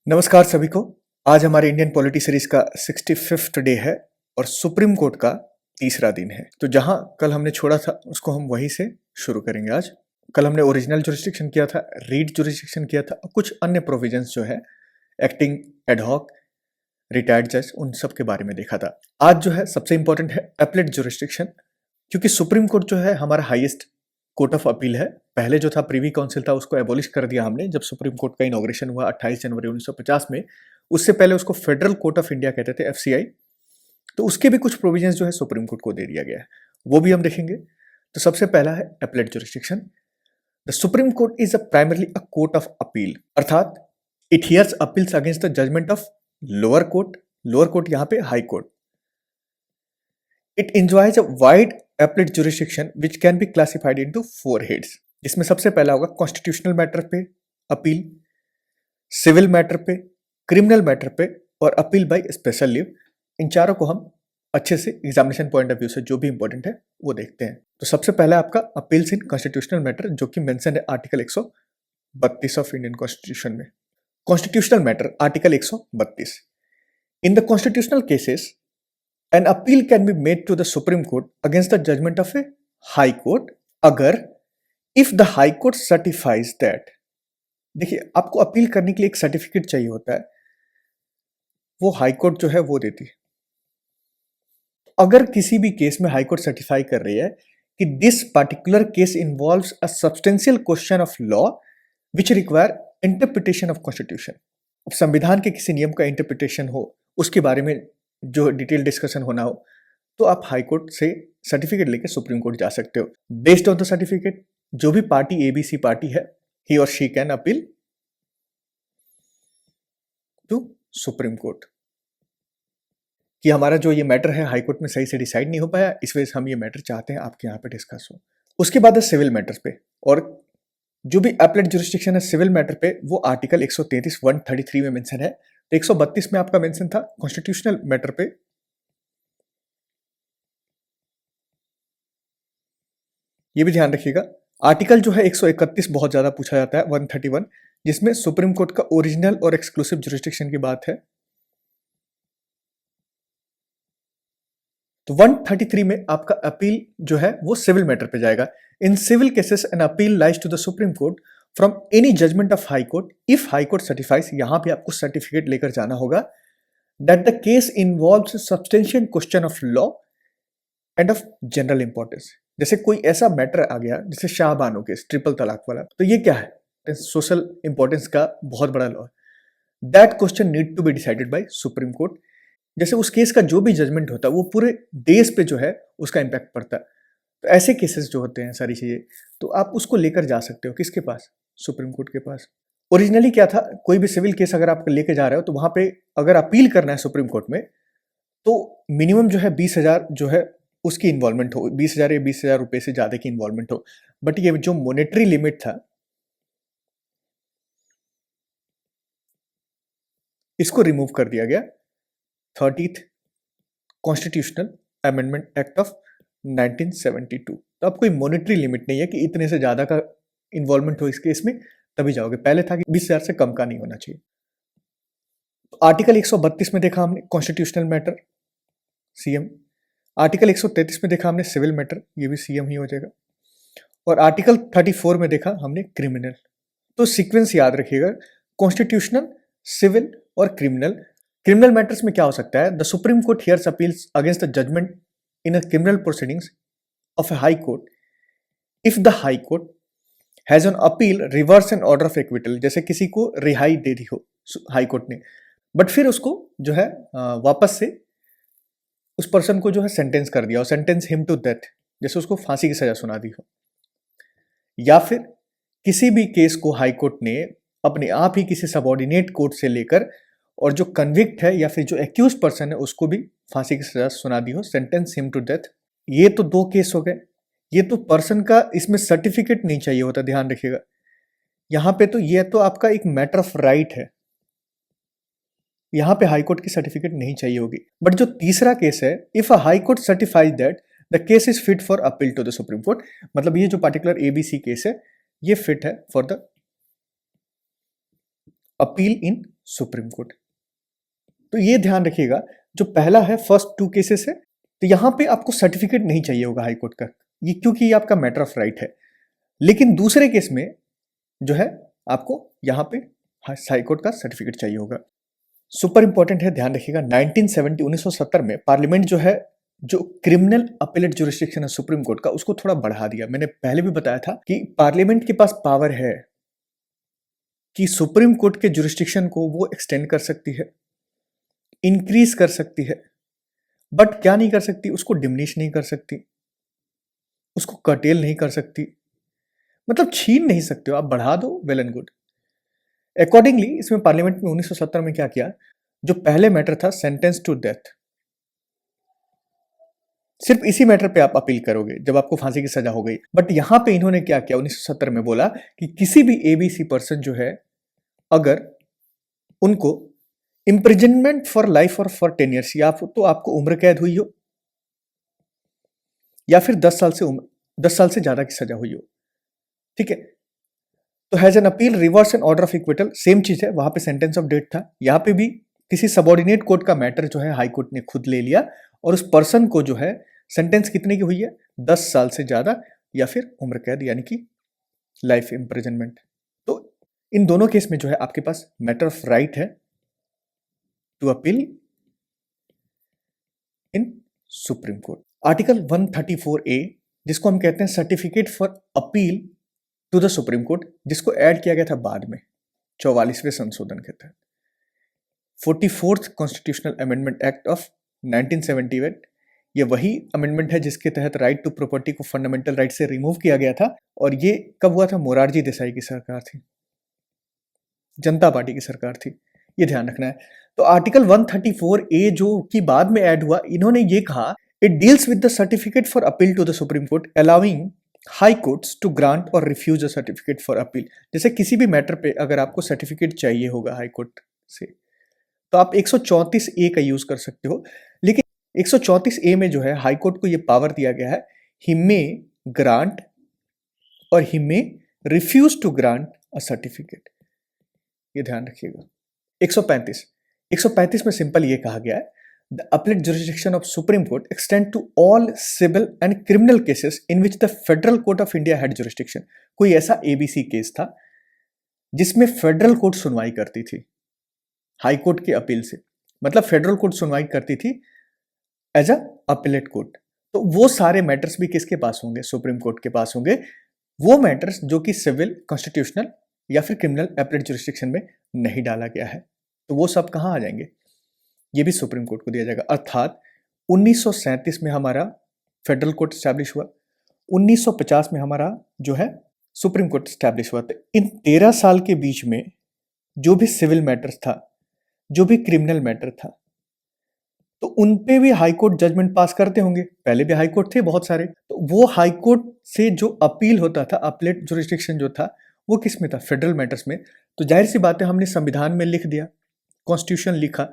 नमस्कार सभी को। आज हमारे इंडियन पॉलिटी सीरीज का 65th डे है और सुप्रीम कोर्ट का तीसरा दिन है। तो जहां कल हमने छोड़ा था उसको हम वहीं से शुरू करेंगे आज। कल हमने ओरिजिनल जुरिस्डिक्शन किया था, रीड जुरिस्डिक्शन किया था और कुछ अन्य प्रोविजंस जो है एक्टिंग, एडहॉक, रिटायर्ड जज, उन सब के बारे में देखा था। आज जो है सबसे इंपॉर्टेंट है एपलेट जुरिस्डिक्शन, क्योंकि सुप्रीम कोर्ट जो है हमारा हाईएस्ट कोर्ट ऑफ अपील है। पहले जो था प्रीवी काउंसिल था उसको एबॉलिश कर दिया हमने जब सुप्रीम कोर्ट का इनॉग्रेशन हुआ 28 जनवरी 1950 में। उससे पहले उसको फेडरल कोर्ट ऑफ इंडिया कहते थे, एफसीआई। तो उसके भी कुछ प्रोविजंस जो है सुप्रीम कोर्ट को दे दिया गया है, वो भी हम देखेंगे। तो सबसे पहला है appellate jurisdiction. The supreme court is primarily a court of appeal, अर्थात it hears appeals against the judgement of lower court. Lower court यहाँ पे high court. It enjoys a wide appellate jurisdiction which can be classified into 4 heads. इसमें सबसे पहला होगा constitutional matter पे appeal, civil matter पे, criminal matter पे और अपील बाय स्पेशल लीव। इन चारों को हम अच्छे से एग्जामिनेशन पॉइंट ऑफ व्यू से जो भी इंपॉर्टेंट है वो देखते हैं। तो सबसे पहला आपका अपील्स इन कॉन्स्टिट्यूशनल मैटर, जो कि मेंशन है आर्टिकल 132 ऑफ इंडियन कॉन्स्टिट्यूशन में। Constitutional matter article 132। In the constitutional cases an appeal can be made to the Supreme Court against the judgment of a High Court अगर if the High Court certifies that। देखिए, आपको appeal करने के लिए एक certificate चाहिए होता है, वो हाई कोर्ट जो है वो देती है। अगर किसी भी केस में हाई कोर्ट सर्टिफाई कर रही है कि this particular case involves a substantial question of law which require interpretation of constitution. अब संविधान के किसी नियम का इंटरप्रिटेशन हो, उसके बारे में जो डिटेल डिस्कशन होना हो, तो आप हाई कोर्ट से सर्टिफिकेट लेके सुप्रीम कोर्ट जा सकते हो। बेस्ड ऑन द सर्टिफिकेट, जो भी पार्टी एबीसी पार्टी है, ही और she can appeal to Supreme Court कि हमारा जो ये मैटर है हाई कोर्ट में सही से डिसाइड नहीं हो पाया, इस वजह से हम ये मैटर चाहते हैं आपके यहाँ पे डिस्कस हो। उसके बाद है सिविल मैटर्स पे, और जो भी एपलेट जुरिस्डिक्शन है सिविल मैटर पे वो आर्टिकल 133 133 में मेंशन है। तो 132 में आपका मेंशन था कॉन्स्टिट्यूशनल मैटर पे। ये भी ध्यान रखिएगा, आर्टिकल जो है 131 बहुत ज्यादा पूछा जाता है, 131, जिसमें सुप्रीम कोर्ट का ओरिजिनल और एक्सक्लूसिव जुरिस्डिक्शन की बात है। तो 133 में आपका अपील जो है वो सिविल मैटर पे जाएगा। In civil cases an appeal lies to the supreme Court from any judgment of High Court if High Court certifies. यहां पे आपको सर्टिफिकेट लेकर जाना होगा that the case involves substantial question of law and of general importance. जैसे कोई ऐसा matter आ गया जैसे शाहबानो केस, ट्रिपल तलाक वाला, तो ये क्या है, सोशल इंपॉर्टेंस का बहुत बड़ा लॉ है। That question need to be decided by Supreme court. जैसे उस केस का जो भी जजमेंट होता है वो पूरे देश पे जो है उसका इंपैक्ट पड़ता है। तो ऐसे केसेस जो होते हैं सारी चीजें, तो आप उसको लेकर जा सकते हो किसके पास, सुप्रीम कोर्ट के पास। ओरिजिनली क्या था, कोई भी सिविल केस अगर आप लेके जा रहे हो तो वहां पे अगर अपील करना है सुप्रीम कोर्ट में तो मिनिमम जो है 20,000 जो है उसकी इन्वॉल्वमेंट हो, 20,000 या 20,000 रुपए से ज्यादा की इन्वॉल्वमेंट हो। बट ये जो मॉनेटरी लिमिट था इसको रिमूव कर दिया गया 30th constitutional amendment act of 1972। तो अब कोई मॉनेटरी लिमिट नहीं है कि इतने से ज्यादा का इन्वॉल्वमेंट हो इस केस में तभी जाओगे। पहले था कि 20,000 से कम का नहीं होना चाहिए। तो आर्टिकल 132 में देखा हमने कॉन्स्टिट्यूशनल मैटर सीएम, आर्टिकल 133 में देखा हमने सिविल मैटर, ये भी सीएम ही हो जाएगा, और आर्टिकल 34 में देखा हमने क्रिमिनल। तो सीक्वेंस याद रखिएगा, कॉन्स्टिट्यूशनल, सिविल और क्रिमिनल। क्रिमिनल मैटर्स में क्या हो सकता है, the supreme Court hears appeals against the judgment in a criminal proceedings of a High Court if the High Court has on appeal reverse an order of acquittal. जैसे किसी को रिहाई दे दी हो हाई कोर्ट ने, बट फिर उसको जो है वापस से उस पर्सन को जो है सेंटेंस कर दिया हो, सेंटेंस हिम टू डेथ, जैसे उसको फांसी की सजा सुना दी हो। या फिर किसी भी केस को हाई कोर्ट ने अपने आप ही किसी सबऑर्डिनेट कोर्ट से लेकर और जो कन्विक्ट है या फिर जो एक्यूज पर्सन है उसको भी फांसी की सजा सुना दी हो, सेंटेंस हिम टू डेथ। ये तो 2 केस हो गए। ये तो पर्सन का इसमें सर्टिफिकेट नहीं चाहिए होता, ध्यान रखिएगा। यहां पे तो ये तो आपका एक मैटर ऑफ राइट है, यहां पे हाई कोर्ट की सर्टिफिकेट नहीं चाहिए होगी। बट जो तीसरा केस है, if a High Court certifies that the case is fit for appeal to the supreme Court, मतलब ये जो पार्टिकुलर एबीसी केस है ये फिट है for the appeal in Supreme court. तो ये ध्यान रखिएगा, जो पहला है फर्स्ट 2 केसेस है, तो यहाँ पे आपको सर्टिफिकेट नहीं चाहिए होगा हाई कोर्ट का, ये क्योंकि ये आपका मैटर ऑफ राइट है। लेकिन दूसरे केस में जो है आपको यहाँ पे हाई कोर्ट का सर्टिफिकेट चाहिए होगा। सुपर इंपॉर्टेंट है, ध्यान रखिएगा, 1970 में पार्लियामेंट जो है, जो क्रिमिनल अपीलेट जुरिस्डिक्शन है सुप्रीम कोर्ट का, उसको थोड़ा बढ़ा दिया। मैंने पहले भी बताया था कि पार्लियामेंट के पास पावर है कि सुप्रीम कोर्ट के जुरिस्डिक्शन को वो एक्सटेंड कर सकती है, इंक्रीज कर सकती है, बट क्या नहीं कर सकती, उसको डिमिनिश नहीं कर सकती, उसको कर्टेल नहीं कर सकती, मतलब छीन नहीं सकते हो आप, बढ़ा दो, वेल एंड गुड। अकॉर्डिंगली इसमें पार्लियामेंट में 1970 में क्या किया, जो पहले मैटर था सेंटेंस टू डेथ, सिर्फ इसी मैटर पे आप अपील करोगे जब आपको फांसी की सजा हो गई। बट यहां पे इन्होंने क्या किया 1970 में, बोला कि किसी भी एबीसी पर्सन जो है, अगर उनको इम्प्रिजनमेंट फॉर लाइफ और फॉर 10 ईयर्स, या तो आपको उम्र कैद हुई हो या फिर 10 साल से ज्यादा की सजा हुई हो, ठीक है, तो has an appeal reverse and order of acquittal, same चीज है, वहां पे सेंटेंस ऑफ डेथ था, यहां पे भी किसी सबॉर्डिनेट कोर्ट का मैटर जो है हाई कोर्ट ने खुद ले लिया, और उस पर्सन को जो है सेंटेंस कितने की हुई है, 10 साल से ज्यादा या फिर उम्र कैद यानी कि लाइफ इम्प्रिजनमेंट। तो इन दोनों केस में जो है आपके पास मैटर ऑफ राइट है to appeal in Supreme Court. Article 134A, जिसको हम कहते हैं certificate for appeal to the supreme Court, जिसको ऐड किया गया था बाद में 44वें संशोधन के तहत, 44th constitutional amendment act of 1978। ये वही अमेंडमेंट है जिसके तहत राइट टू प्रॉपर्टी को फंडामेंटल राइट से रिमूव किया गया था, और ये कब हुआ था, मोरारजी देसाई की सरकार थी, जनता पार्टी की सरकार थी, ये ध्यान रखना है। तो आर्टिकल 134A जो कि बाद में ऐड हुआ, इन्होंने ये कहा, it deals with the certificate for appeal to the supreme court, allowing high courts to grant or refuse a certificate for appeal. जैसे किसी भी मैटर पे अगर आपको सर्टिफिकेट चाहिए होगा हाई कोर्ट से, तो आप 134A का यूज कर सकते हो। लेकिन 134A में जो है हाई कोर्ट को ये पावर दिया गया है, ही may grant or he may refuse to grant a certificate, ये ध्यान रखिएगा। 135 में सिंपल ये कहा गया है, the appellate jurisdiction of supreme Court extend to all civil and criminal cases in which the Federal Court of India had jurisdiction. कोई ऐसा एबीसी केस था जिसमें फेडरल कोर्ट सुनवाई करती थी हाई कोर्ट के अपील से, मतलब फेडरल कोर्ट सुनवाई करती थी एज अ अपीलेट कोर्ट, तो वो सारे मैटर्स भी किसके पास होंगे, सुप्रीम कोर्ट के पास होंगे। वो मैटर्स जो कि सिविल, कॉन्स्टिट्यूशनल या फिर क्रिमिनल अपीलेट जुरिस्डिक्शन में नहीं डाला गया है, तो वो सब कहाँ आ जाएंगे, ये भी सुप्रीम कोर्ट को दिया जाएगा। अर्थात 1937 में हमारा फेडरल कोर्ट स्टैब्लिश हुआ, 1950 में हमारा जो है सुप्रीम कोर्ट स्टैब्लिश हुआ। तो इन 13 साल के बीच में जो भी सिविल मैटर्स था, जो भी क्रिमिनल मैटर था, तो उन पे भी हाई कोर्ट जजमेंट पास करते होंगे, पहले भी हाई कोर्ट थे बहुत सारे, तो वो हाई कोर्ट से जो अपील होता था, अपीलेट जुरिस्डिक्शन जो था, वो किस में था, फेडरल मैटर्स में। तो जाहिर सी बात है, हमने संविधान में लिख दिया, कॉन्स्टिट्यूशन लिखा,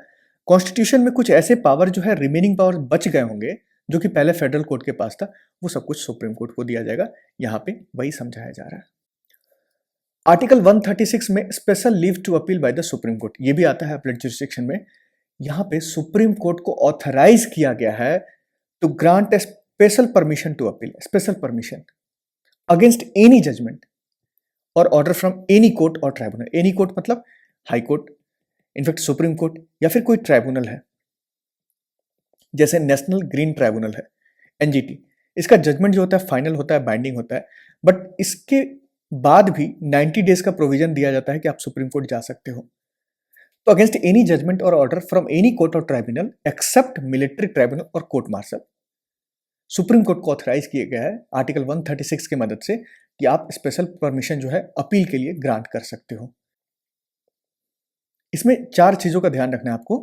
कॉन्स्टिट्यूशन में कुछ ऐसे पावर जो है, रिमेनिंग पावर बच गए होंगे जो कि पहले फेडरल कोर्ट के पास था, वो सब कुछ सुप्रीम कोर्ट को दिया जाएगा। यहाँ पे वही समझाया जा रहा है। आर्टिकल 136 में special leave to appeal by the supreme Court, ये भी आता है अपीलेट जुरिस्डिक्शन में। यहाँ पे सुप्रीम कोर्ट को ऑथराइज किया गया है to grant a special permission to appeal, special permission against any judgment और ऑर्डर फ्रॉम एनी कोर्ट और ट्राइब्यूनल। एनी कोर्ट मतलब High Court, in fact Supreme Court, या फिर कोई ट्राइब्यूनल है, जैसे नेशनल ग्रीन ट्राइब्यूनल है, एनजीटी। इसका जजमेंट जो होता है फाइनल होता है, बाइंडिंग होता है, बट इसके बाद भी 90 डेज का प्रोविजन दिया जाता है कि आप सुप्रीम कोर्ट जा सकते हो। तो अगेंस्ट एनी जजमेंट और ऑर्डर फ्रॉम एनी कोर्ट और ट्राइब्यूनल एक्सेप्ट मिलिट्री ट्राइब्यूनल और कोर्ट मार्शल, सुप्रीम कोर्ट को ऑथराइज किया गया है आर्टिकल 136 की मदद से कि आप स्पेशल परमिशन जो है अपील के लिए ग्रांट कर सकते हो। इसमें 4 चीजों का ध्यान रखना है आपको।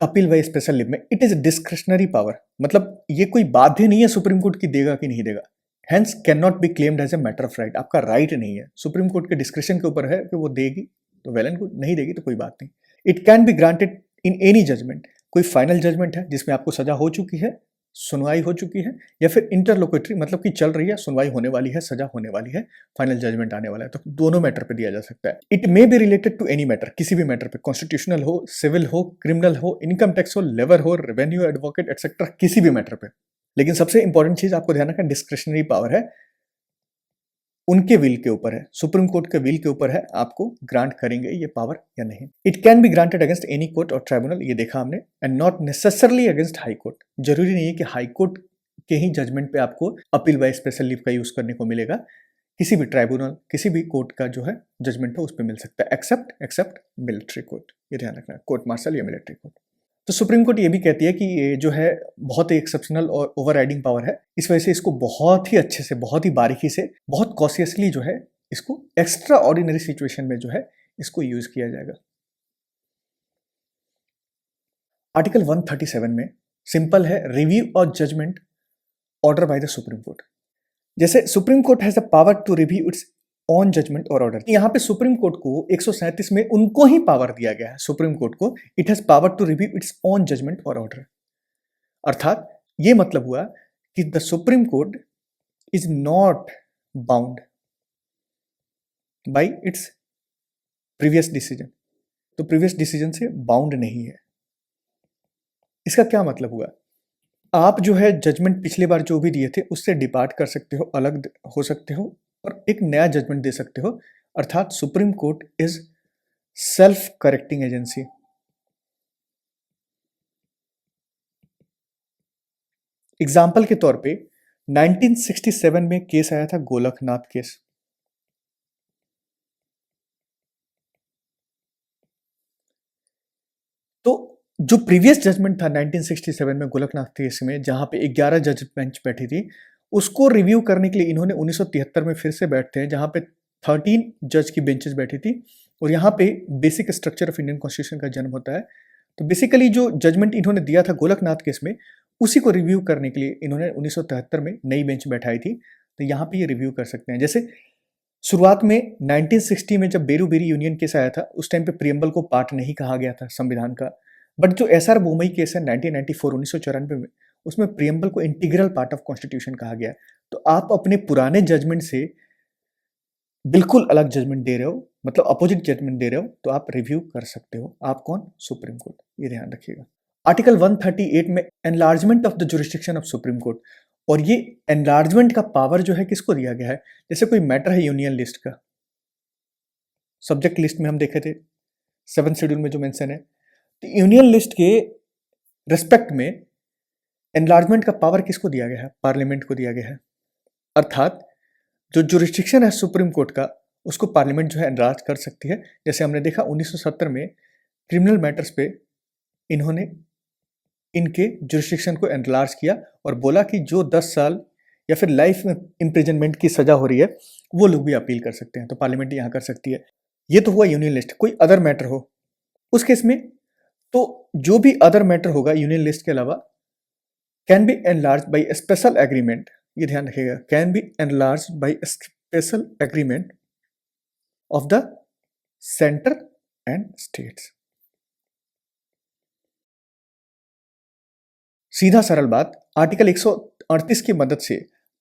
अपील बाय स्पेशल लीव में इट इज डिस्क्रिशनरी पावर, मतलब ये कोई बाध्य नहीं है सुप्रीम कोर्ट की देगा कि नहीं देगा, hence can not be claimed as a matter of right, आपका राइट नहीं है, सुप्रीम कोर्ट के डिस्क्रिशन के ऊपर है कि वो देगी तो वेल एंड गुड, नहीं देगी तो कोई बात नहीं। It can be granted in any judgment, कोई फाइनल जजमेंट है जिसमें आपको सजा हो चुकी है, सुनवाई हो चुकी है, या फिर इंटरलोकेटरी मतलब कि चल रही है, सुनवाई होने वाली है, सजा होने वाली है, फाइनल जजमेंट आने वाला है। तो दोनों मैटर पे दिया जा सकता है। It may be related to any matter, किसी भी मैटर पे, कॉन्स्टिट्यूशनल हो, सिविल हो, क्रिमिनल हो, इनकम टैक्स हो, लेबर हो, रेवेन्यू, एडवोकेट एक्सेट्रा, किसी भी मैटर पे। लेकिन सबसे इंपॉर्टेंट चीज आपको ध्यान रखना, डिस्क्रिशनरी पावर है, उनके विल के ऊपर है, सुप्रीम कोर्ट के विल के ऊपर है, आपको ग्रांट करेंगे ये पावर या नहीं। It can be granted against any court और ट्राइब्यूनल, ये देखा हमने, and not necessarily against high court. जरूरी नहीं है कि हाई कोर्ट के ही जजमेंट पे आपको अपील बाय स्पेशल लीव का यूज करने को मिलेगा। किसी भी ट्राइब्यूनल, किसी भी कोर्ट का जो है जजमेंट है उस पर मिल सकता है, एक्सेप्ट मिलिट्री कोर्ट, ये ध्यान रखना है, कोर्ट मार्शल या मिलिट्री कोर्ट। तो सुप्रीम कोर्ट ये भी कहती है कि ये जो है बहुत ही एक्सेप्शनल और ओवरराइडिंग पावर है, इस वजह से इसको बहुत ही अच्छे से, बहुत ही बारीकी से, बहुत कॉशियसली जो है इसको एक्स्ट्रा ऑर्डिनरी सिचुएशन में जो है इसको यूज किया जाएगा। आर्टिकल 137 में सिंपल है, रिव्यू और judgement order by the supreme court. जैसे supreme court has the power to review its own judgement और ऑर्डर, यहाँ पे सुप्रीम कोर्ट को 137 में उनको ही पावर दिया गया है, सुप्रीम कोर्ट को, it has power to review its own judgement और ऑर्डर। अर्थात ये मतलब हुआ कि the supreme court is not bound by its previous decision, तो प्रीवियस डिसीजन से बाउंड नहीं है। इसका क्या मतलब हुआ, आप जो है जजमेंट पिछले बार जो भी दिए थे उससे डिपार्ट कर सकते हो, अलग हो सकते हो और एक नया जजमेंट दे सकते हो। अर्थात supreme court is self correcting agency. Example के तौर पे 1967 में केस आया था गोलकनाथ केस। तो जो प्रीवियस जजमेंट था 1967 में गोलकनाथ केस में, जहां पे 11 जज बेंच बैठी थी, उसको रिव्यू करने के लिए इन्होंने 1973 में फिर से बैठते हैं, जहां पे 13 जज की बेंचेस बैठी थी, और यहाँ पे basic structure of Indian constitution का जन्म होता है। तो बेसिकली जो जजमेंट इन्होंने दिया था गोलकनाथ केस में, उसी को रिव्यू करने के लिए इन्होंने 1973 में नई बेंच बैठाई थी। तो यहाँ पे ये रिव्यू कर सकते हैं। जैसे शुरुआत में 1960 में जब बेरू-बेरी यूनियन केस आया था, उस टाइम पे प्रियम्बल को पार्ट नहीं कहा गया था संविधान का, बट जो एसआर बोमई केस है 1994 1994 में, उसमें प्रियम्बल को इंटीग्रल पार्ट ऑफ कॉन्स्टिट्यूशन कहा गया। तो आप अपने पुराने जजमेंट से बिल्कुल अलग जजमेंट दे रहे हो, मतलब अपोजिट जजमेंट दे रहे हो, तो आप रिव्यू कर सकते हो। आप कौन? सुप्रीम कोर्ट, ये ध्यान रखिएगा। आर्टिकल 138 में enlargement of the jurisdiction of supreme court, और ये एनलार्जमेंट का पावर जो है किसको दिया गया है? जैसे कोई मैटर है यूनियन लिस्ट का, सब्जेक्ट लिस्ट में हम देखे थे 7th शेड्यूल में जो मेंशन है, तो यूनियन लिस्ट के रिस्पेक्ट में एनलार्जमेंट का पावर किसको दिया गया है? पार्लियामेंट को दिया गया है। अर्थात जो जुरिस्डिक्शन है सुप्रीम कोर्ट का, उसको पार्लियामेंट जो है एनलार्ज कर सकती है। जैसे हमने देखा 1970 में क्रिमिनल मैटर्स पे इन्होंने इनके जुरिस्डिक्शन को एनलार्ज किया और बोला कि जो 10 साल या फिर लाइफ में इम्प्रिजनमेंट की सजा हो रही है, वो लोग भी अपील कर सकते हैं। तो पार्लियामेंट यहाँ कर सकती है। ये तो हुआ यूनियन लिस्ट। कोई अदर मैटर हो उस केस में, तो जो भी अदर मैटर होगा यूनियन लिस्ट के अलावा, can be enlarge by special agreement, ये ध्यान रखिएगा, can be enlarge by special agreement of the centre and states. सीधा सरल बात, आर्टिकल 138 की मदद से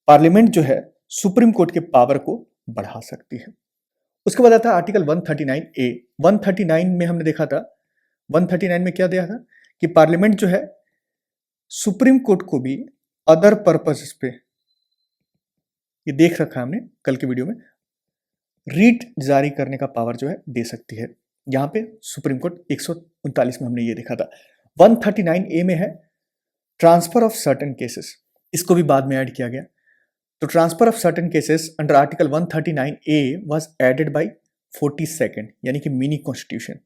पार्लियामेंट जो है सुप्रीम कोर्ट के पावर को बढ़ा सकती है। उसके बाद आता है आर्टिकल 139A। 139 में हमने देखा था, 139 में क्या दिया था कि पार्लियामेंट जो है सुप्रीम कोर्ट को भी अदर पर्पसेस पे, ये देख रखा है हमने कल की वीडियो में, रीट जारी करने का पावर जो है दे सकती है। यहां पे सुप्रीम कोर्ट 139 में हमने ये देखा था। 139A में है ट्रांसफर ऑफ सर्टेन केसेस, इसको भी बाद में ऐड किया गया। तो transfer of certain cases under article 139A was added by 42nd, यानी कि मिनी कॉन्स्टिट्यूशन।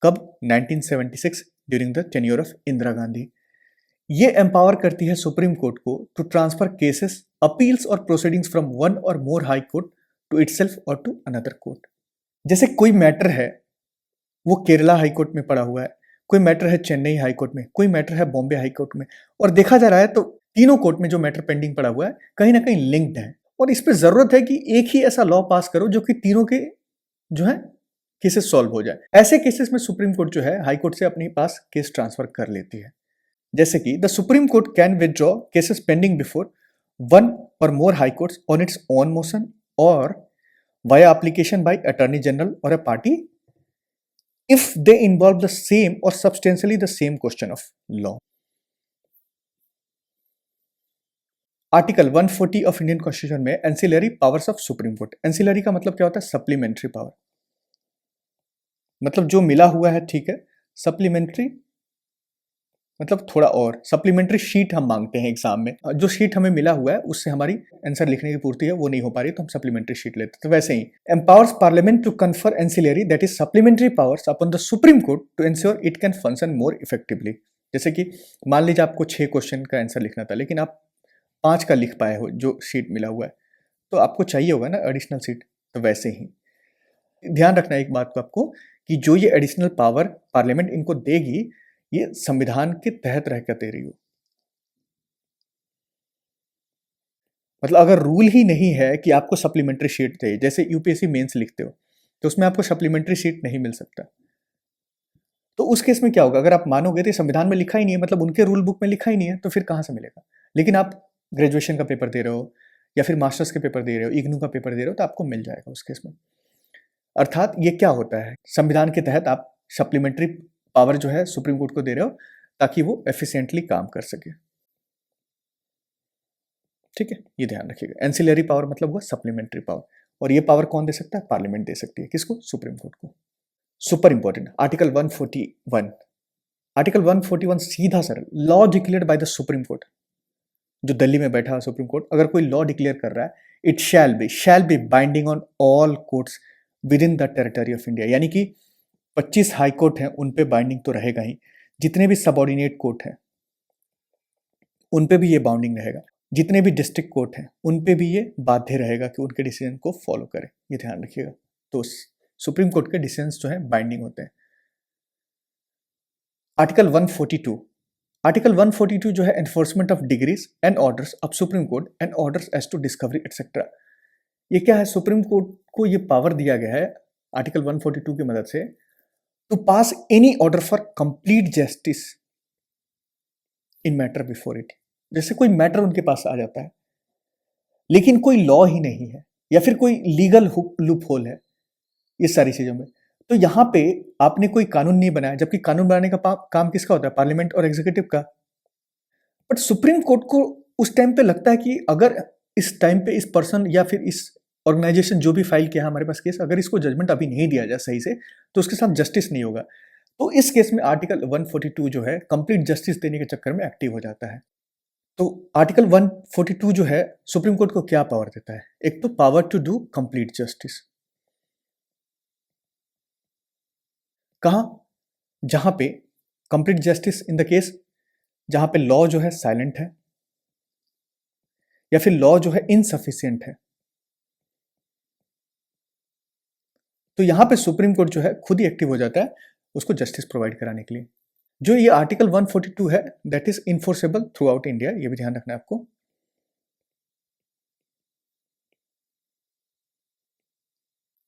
कब? 1976 during the tenure of Indira Gandhi. ये एम्पावर करती है सुप्रीम कोर्ट को टू ट्रांसफर केसेस, अपील्स और प्रोसीडिंग्स फ्रॉम वन और more High Court to itself और टू अनदर कोर्ट। जैसे कोई मैटर है वो केरला हाई कोर्ट में पड़ा हुआ है, कोई मैटर है चेन्नई हाई कोर्ट में, कोई मैटर है बॉम्बे हाई कोर्ट में, और देखा जा रहा है तो तीनों कोर्ट में जो मैटर पेंडिंग पड़ा हुआ है कहीं ना कहीं लिंक्ड है, और इस पर जरूरत है कि एक ही ऐसा लॉ पास करो जो कि तीनों के जो है केसेस सॉल्व हो जाए। ऐसे केसेस में सुप्रीम कोर्ट जो है हाई कोर्ट से अपने पास केस ट्रांसफर कर लेती है। जैसे कि the supreme court can withdraw cases pending before one और more high courts on its own motion or via application by attorney general or a party if they involve the same or substantially the same question of law. Article 140 of Indian constitution में ancillary powers of supreme court. Ancillary का मतलब क्या होता है? Supplementary power, मतलब जो मिला हुआ है, ठीक है। सप्लीमेंट्री मतलब थोड़ा और। सप्लीमेंट्री शीट हम मांगते हैं एग्जाम में, जो शीट हमें मिला हुआ है उससे हमारी आंसर लिखने की पूर्ति है वो नहीं हो पा रही तो हम सप्लीमेंट्री शीट लेते हैं। तो वैसे ही empowers parliament to confer ancillary that is supplementary powers upon the supreme court to ensure it can function more effectively. जैसे कि मान लीजिए आपको 6 क्वेश्चन का आंसर लिखना था लेकिन आप 5 का लिख पाए हो जो शीट मिला हुआ है, तो आपको चाहिए होगा ना एडिशनल सीट। तो वैसे ही ध्यान रखना एक बात को आपको कि जो ये एडिशनल पावर पार्लियामेंट इनको देगी ये संविधान के तहत रहकर दे रही हो। मतलब अगर रूल ही नहीं है कि आपको सप्लीमेंट्री शीट चाहिए, जैसे यूपीएससी मेंस लिखते हो तो उसमें आपको सप्लीमेंट्री शीट नहीं मिल सकता, तो उस केस में क्या होगा? अगर आप मानोगे तो संविधान में लिखा ही नहीं है, मतलब उनके रूल बुक में लिखा ही नहीं है, तो फिर कहां से मिलेगा? लेकिन आप ग्रेजुएशन का पेपर दे रहे हो या फिर मास्टर्स के पेपर दे रहे हो, इग्नू का पेपर दे रहे हो, तो आपको मिल जाएगा उस केस में। अर्थात ये क्या होता है, संविधान के तहत आप सप्लीमेंट्री पावर जो है सुप्रीम कोर्ट को दे रहे हो ताकि वो एफिशिएंटली काम कर सके। ठीक है, ये ध्यान रखिएगा। एंसिलरी पावर मतलब हुआ सप्लीमेंट्री पावर, और ये पावर कौन दे सकता है? पार्लियामेंट दे सकती है। किसको? सुप्रीम कोर्ट को। Super important article 141। आर्टिकल 141 सीधा sir law declared by the supreme court. जो दिल्ली में बैठा है सुप्रीम कोर्ट, अगर कोई लॉ डिक्लेयर कर रहा है, it shall be binding on all courts with in the territory of India. यानी कि 25 हाई कोर्ट हैं, उन पे बाइंडिंग तो रहेगा ही, जितने भी सबऑर्डिनेट कोर्ट हैं उन पे भी ये बाउंडिंग रहेगा, जितने भी डिस्ट्रिक्ट कोर्ट हैं उन पे भी ये बाध्य रहेगा कि उनके डिसीजन को फॉलो करें। ये ध्यान रखिएगा। तो सुप्रीम कोर्ट के डिसीजन जो है बाइंडिंग होते हैं। आर्टिकल 142। आर्टिकल 142 जो है enforcement of decrees and orders of supreme Court and orders as to discovery etcetera. ये क्या है? सुप्रीम कोर्ट को ये पावर दिया गया है आर्टिकल 142 की मदद से to pass any order for complete justice in matter before it. जैसे कोई मैटर उनके पास आ जाता है लेकिन कोई लॉ ही नहीं है या फिर कोई लीगल लूप होल है इस सारी चीजों में, तो यहां पे आपने कोई कानून नहीं बनाया, जबकि कानून बनाने का काम किसका होता है? पार्लियामेंट और एग्जीक्यूटिव का। बट सुप्रीम कोर्ट को उस टाइम पे लगता है कि अगर इस टाइम पे इस पर्सन या फिर इस ऑर्गेनाइजेशन जो भी फाइल किया हमारे पास केस, अगर इसको जजमेंट अभी नहीं दिया जाए सही से तो उसके साथ जस्टिस नहीं होगा। तो इस केस में आर्टिकल 142 जो है कंप्लीट जस्टिस देने के चक्कर में एक्टिव हो जाता है। तो आर्टिकल 142 जो है सुप्रीम कोर्ट को क्या पावर देता है? एक तो power to do complete justice. कहां? जहां पे complete justice in the case जहां पे लॉ जो है साइलेंट है या फिर लॉ जो है इनसफिशिएंट है, तो यहां पे सुप्रीम कोर्ट जो है खुद ही एक्टिव हो जाता है उसको जस्टिस प्रोवाइड कराने के लिए। जो ये आर्टिकल 142 है that is enforceable through out India, ये भी ध्यान रखना है आपको।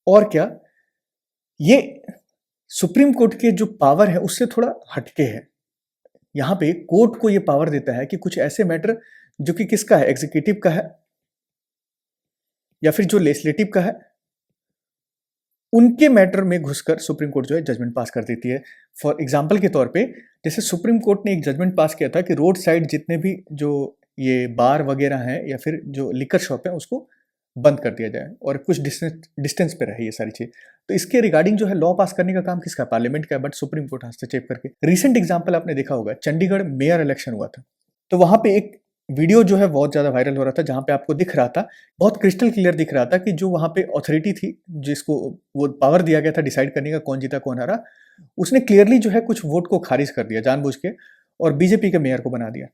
और क्या, ये सुप्रीम कोर्ट के जो पावर है उससे थोड़ा हटके है। यहां पे कोर्ट को ये पावर देता है कि कुछ ऐसे मैटर जो कि किसका है? एग्जीक्यूटिव का है या फिर जो लेजिस्लेटिव का है, उनके मैटर में घुसकर सुप्रीम कोर्ट जो है जजमेंट पास कर देती है। फॉर एग्जाम्पल के तौर पे जैसे सुप्रीम कोर्ट ने एक जजमेंट पास किया था कि रोड साइड जितने भी जो ये बार वगैरह हैं या फिर जो लिकर शॉप है उसको बंद कर दिया जाए और कुछ डिस्टेंस पे रहे ये सारी चीज। तो इसके रिगार्डिंग जो है लॉ पास करने का काम किसका? पार्लियामेंट का, बट सुप्रीम कोर्ट हस्तक्षेप करके। रिसेंट एग्जाम्पल आपने देखा होगा, चंडीगढ़ मेयर इलेक्शन हुआ था, तो वहां पे एक वीडियो जो है बहुत ज्यादा वायरल हो रहा था जहां पे आपको दिख रहा था, बहुत क्रिस्टल क्लियर दिख रहा था कि जो वहां पे अथॉरिटी थी जिसको वो पावर दिया गया था डिसाइड करने का कौन जीता कौन हारा, उसने क्लियरली जो है कुछ वोट को खारिज कर दिया जानबूझ के और बीजेपी के मेयर को बना दिया।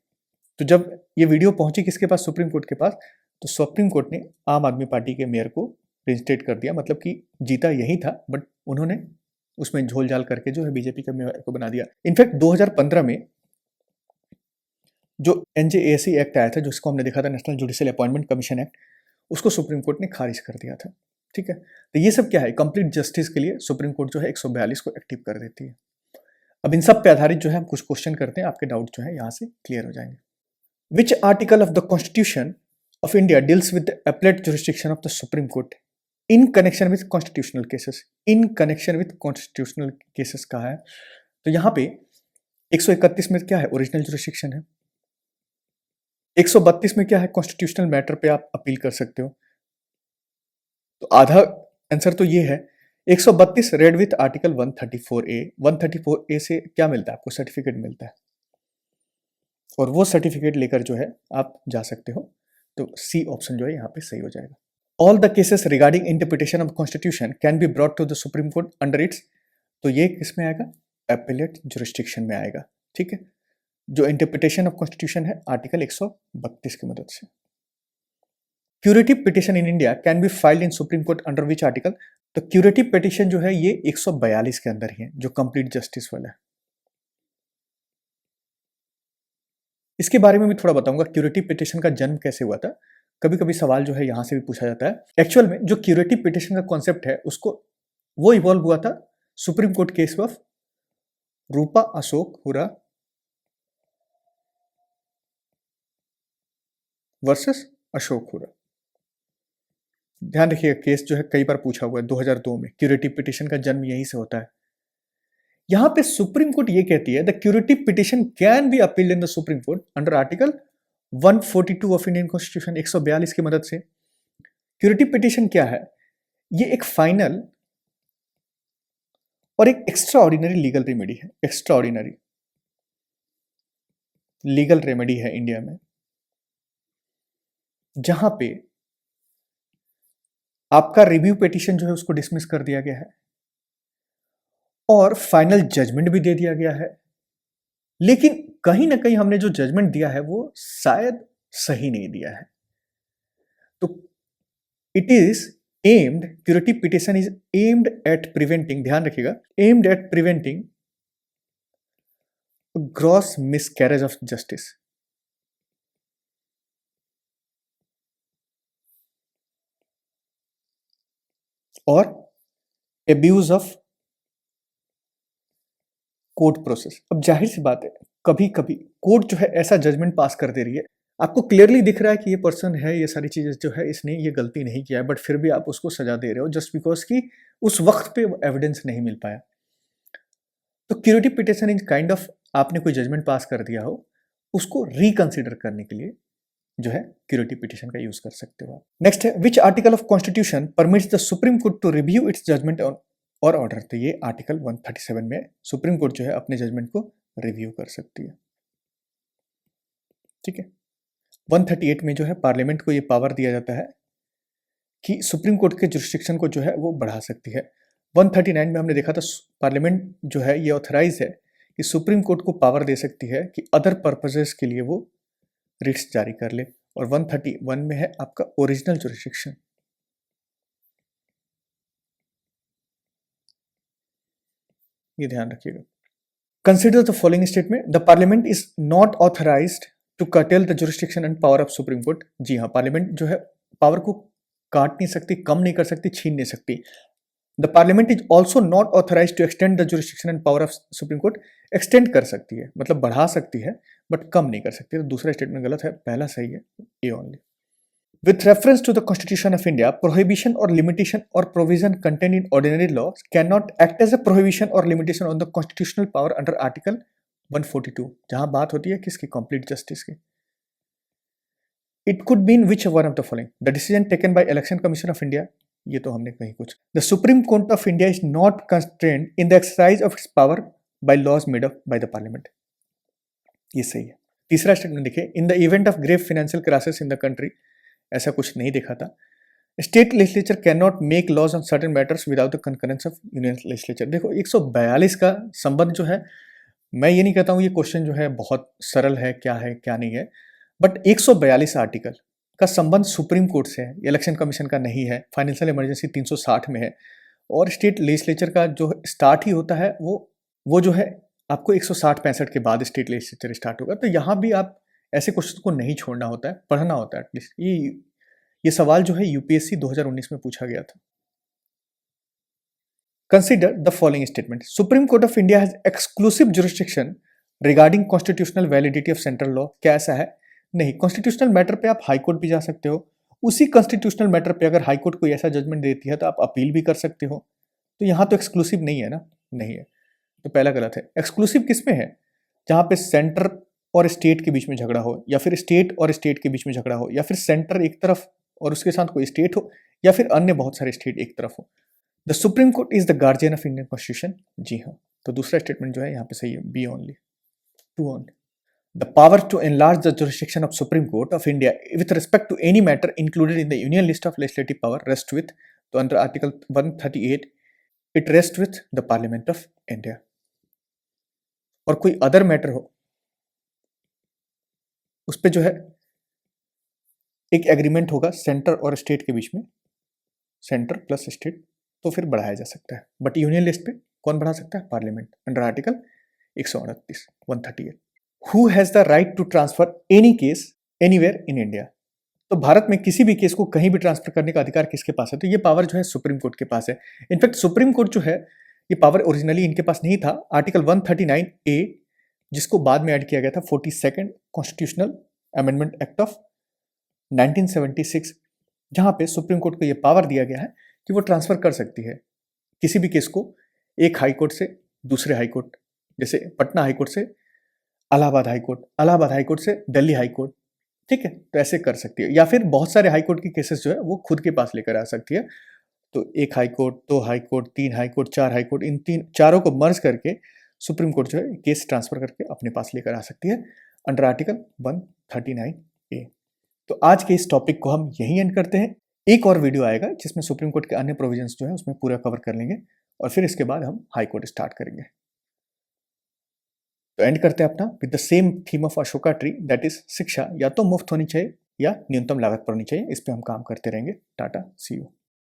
तो जब ये वीडियो पहुंची किसके पास? सुप्रीम कोर्ट के पास, तो सुप्रीम कोर्ट ने आम आदमी पार्टी के मेयर को रिइंस्टेट कर दिया, मतलब कि जीता यही था बट उन्होंने उसमें झोल झाल करके जो है बीजेपी के मेयर को बना दिया। इनफैक्ट 2015 में जो एनजेएसी एक्ट आया था जिसको हमने देखा था national judicial appointment commission act, उसको सुप्रीम कोर्ट ने खारिज कर दिया था। ठीक है, तो ये सब क्या है? कंप्लीट जस्टिस के लिए सुप्रीम कोर्ट जो है 142 को एक्टिव कर देती है। अब इन सब पे आधारित जो है हम कुछ क्वेश्चन करते हैं, आपके डाउट जो है यहाँ से क्लियर हो जाएंगे। Which article of the constitution of India deals with the appellate jurisdiction of the supreme Court in connection with constitutional cases? In connection with constitutional cases कहा है, तो यहाँ पे 131 में क्या है, ओरिजिनल जुरिस्डिक्शन है। 132 में क्या है, कॉन्स्टिट्यूशनल मैटर पे आप अपील कर सकते हो। तो आधा आंसर तो ये है। 132 red with article 134A। 134A से क्या मिलता है आपको, सर्टिफिकेट मिलता है, और वो सर्टिफिकेट लेकर जो है आप जा सकते हो। तो सी ऑप्शन जो है यहाँ पे सही हो जाएगा। All the cases regarding interpretation of constitution can be brought to the supreme Court under its, तो ये किस में आएगा, एपेलेट जुरिस्डिक्शन में आएगा। ठीक है, जो इंटरप्रिटेशन ऑफ कॉन्स्टिट्यूशन है आर्टिकल 132 की मदद से। Curative petition in India can be filed in Supreme Court under which article, तो क्यूरेटिव पिटिशन जो है ये 142 के अंदर ही है, जो कंप्लीट जस्टिस वाला है। इसके बारे में भी थोड़ा बताऊंगा, क्यूरेटिव पिटिशन का जन्म कैसे हुआ था। कभी कभी सवाल जो है यहां से भी पूछा जाता है। एक्चुअल में जो क्यूरेटिव पिटिशन का कॉन्सेप्ट है उसको वो इवॉल्व हुआ था supreme court case of Rupa Ashok Hura versus Ashok हुरा। ध्यान रखिएगा, केस जो है कई बार पूछा हुआ है। 2002 में क्यूरेटिव पिटिशन का जन्म यहीं से होता है। यहां पे सुप्रीम कोर्ट ये कहती है the curative petition can be appealed in the supreme Court under article 142 of Indian constitution, 142 की मदद से। क्यूरेटिव पिटिशन क्या है, ये एक फाइनल और एक एक्स्ट्रा ऑर्डिनरी लीगल रेमेडी है। एक्स्ट्रा ऑर्डिनरी लीगल रेमेडी है इंडिया में, जहां पे आपका रिव्यू पिटिशन जो है उसको डिसमिस कर दिया गया है और फाइनल जजमेंट भी दे दिया गया है। लेकिन कहीं ना कहीं हमने जो जजमेंट दिया है वो शायद सही नहीं दिया है। तो it is aimed, curative petition is aimed at preventing, ध्यान रखिएगा, aimed at preventing gross miscarriage of justice. और एब्यूज ऑफ कोर्ट प्रोसेस। अब जाहिर सी बात है, कभी कभी कोर्ट जो है ऐसा जजमेंट पास कर दे रही है, आपको क्लियरली दिख रहा है कि ये पर्सन है, ये सारी चीजें जो है इसने ये गलती नहीं किया है, बट फिर भी आप उसको सजा दे रहे हो जस्ट बिकॉज कि उस वक्त पे एविडेंस नहीं मिल पाया। तो curative petition is kind of, आपने कोई जजमेंट पास कर दिया हो उसको रिकंसिडर करने के लिए जो है क्यूरेटिव पिटिशन का यूज कर सकते हो आप। नेक्स्ट है which article of constitution permits the supreme court to review its judgment और ऑर्डर, तो ये आर्टिकल 137 में सुप्रीम कोर्ट जो है अपने जजमेंट को रिव्यू कर सकती है। ठीक है, 138 में जो है पार्लियामेंट को ये पावर दिया जाता है कि सुप्रीम कोर्ट के जुरिस्डिक्शन को जो है वो बढ़ा सकती है। 139 में हमने देखा था पार्लियामेंट जो है ये ऑथराइज है कि सुप्रीम कोर्ट को पावर दे सकती है कि अदर पर्पजेस के लिए वो रिट्स जारी कर ले। और 131 में है आपका ओरिजिनल जुरिस्डिक्शन। ये ध्यान रखिएगा। Consider the following statement, the parliament is not authorised to curtail the jurisdiction and power of supreme court. जी हाँ, पार्लियामेंट जो है पावर को काट नहीं सकती, कम नहीं कर सकती, छीन नहीं सकती। The parliament is also not authorise to extend the jurisdiction and power of supreme Court. Extend कर सकती है मतलब बढ़ा सकती है, बट कम नहीं कर सकती। तो दूसरा स्टेटमेंट गलत है, पहला सही है, A only. With reference to the Constitution of India, prohibition or limitation or provision contained in ordinary law cannot act as a prohibition or limitation on the constitutional power under Article 142, जहां बात होती है किसकी, complete justice की। It could be in which one of the following: the decision taken by Election Commission of India, ये तो हमने कहीं कुछ, the Supreme Court of India is not constrained in the exercise of its power by laws made up by the Parliament, ये सही है। तीसरा statement देखिए, in the event of grave financial crisis in the country, ऐसा कुछ नहीं देखा था। State legislature can not make laws on certain matters without the concurrence of union legislature. देखो 142 का संबंध जो है, मैं ये नहीं कहता हूँ ये क्वेश्चन जो है बहुत सरल है क्या नहीं है, बट 142 आर्टिकल का संबंध सुप्रीम कोर्ट से है, इलेक्शन कमीशन का नहीं है। फाइनेंशियल इमरजेंसी 360 में है, और स्टेट लेजिस्लेचर का जो स्टार्ट ही होता है वो जो है आपको 160-65 के बाद स्टेट लेजिस्लेचर स्टार्ट होगा। तो यहाँ भी आप ऐसे क्वेश्चन को नहीं छोड़ना होता है, पढ़ना होता है एटलीस्ट। ये सवाल जो है यूपीएससी 2019 में पूछा गया था। Consider the following statement, supreme court of India has exclusive jurisdiction regarding constitutional validity of central law. क्या ऐसा है? नहीं। कॉन्स्टिट्यूशनल मैटर पे आप हाई कोर्ट भी जा सकते हो, उसी कॉन्स्टिट्यूशनल मैटर पे अगर हाई कोर्ट कोई ऐसा जजमेंट देती है तो आप अपील भी कर सकते हो। तो यहाँ तो एक्सक्लूसिव नहीं है ना, नहीं है, तो पहला गलत है। एक्सक्लूसिव किस में है? जहाँ पे सेंटर और स्टेट के बीच में झगड़ा हो, या फिर स्टेट और स्टेट के बीच में झगड़ा हो, या फिर सेंटर एक तरफ और उसके साथ कोई स्टेट हो, या फिर अन्य बहुत सारे स्टेट एक तरफ हो। The supreme court is the guardian of Indian constitution. जी हाँ, तो दूसरा स्टेटमेंट जो है यहाँ पे सही है, B only, two only. The power to enlarge the jurisdiction of Supreme Court of India with respect to any matter included in the Union List of Legislative Power rests with, तो under Article 138, it rests with the Parliament of India। और कोई other matter हो, उस पर जो है एक agreement होगा सेंटर और स्टेट के बीच में, सेंटर प्लस स्टेट, तो फिर बढ़ाया जा सकता है। बट यूनियन लिस्ट पे कौन बढ़ा सकता है? Parliament, under article 138, 138। Who has the right to transfer any case anywhere in India? तो भारत में किसी भी केस को कहीं भी ट्रांसफर करने का अधिकार किसके पास है? तो ये पावर जो है सुप्रीम कोर्ट के पास है। इनफैक्ट सुप्रीम कोर्ट जो है, ये पावर ओरिजिनली इनके पास नहीं था। आर्टिकल 139A, जिसको बाद में ऐड किया गया था 42nd constitutional amendment act of 1976, जहां पे सुप्रीम कोर्ट को ये पावर दिया गया है कि वो ट्रांसफर कर सकती है किसी भी केस को एक हाई कोर्ट से दूसरे हाई कोर्ट, जैसे पटना हाई कोर्ट से Allahabad high court, Allahabad high court से दिल्ली हाई कोर्ट, ठीक है, तो ऐसे कर सकती है। या फिर बहुत सारे हाई कोर्ट की केसेस जो है वो खुद के पास लेकर आ सकती है। तो एक हाई कोर्ट, दो हाई कोर्ट, तीन हाई कोर्ट, चार हाई कोर्ट, इन चारों को मर्ज करके सुप्रीम कोर्ट जो है केस ट्रांसफर करके अपने पास लेकर आ सकती है अंडर आर्टिकल 139A। तो आज के इस टॉपिक को हम यहीं एंड करते हैं। एक और वीडियो आएगा जिसमें सुप्रीम कोर्ट के अन्य प्रोविजंस जो है उसमें पूरा कवर कर लेंगे, और फिर इसके बाद हम हाई कोर्ट स्टार्ट करेंगे। तो एंड करते हैं अपना with the same theme of Ashoka tree, that is शिक्षा या तो मुफ्त होनी चाहिए या न्यूनतम लागत पर होनी चाहिए। इस पे हम काम करते रहेंगे। टाटा, सी यू।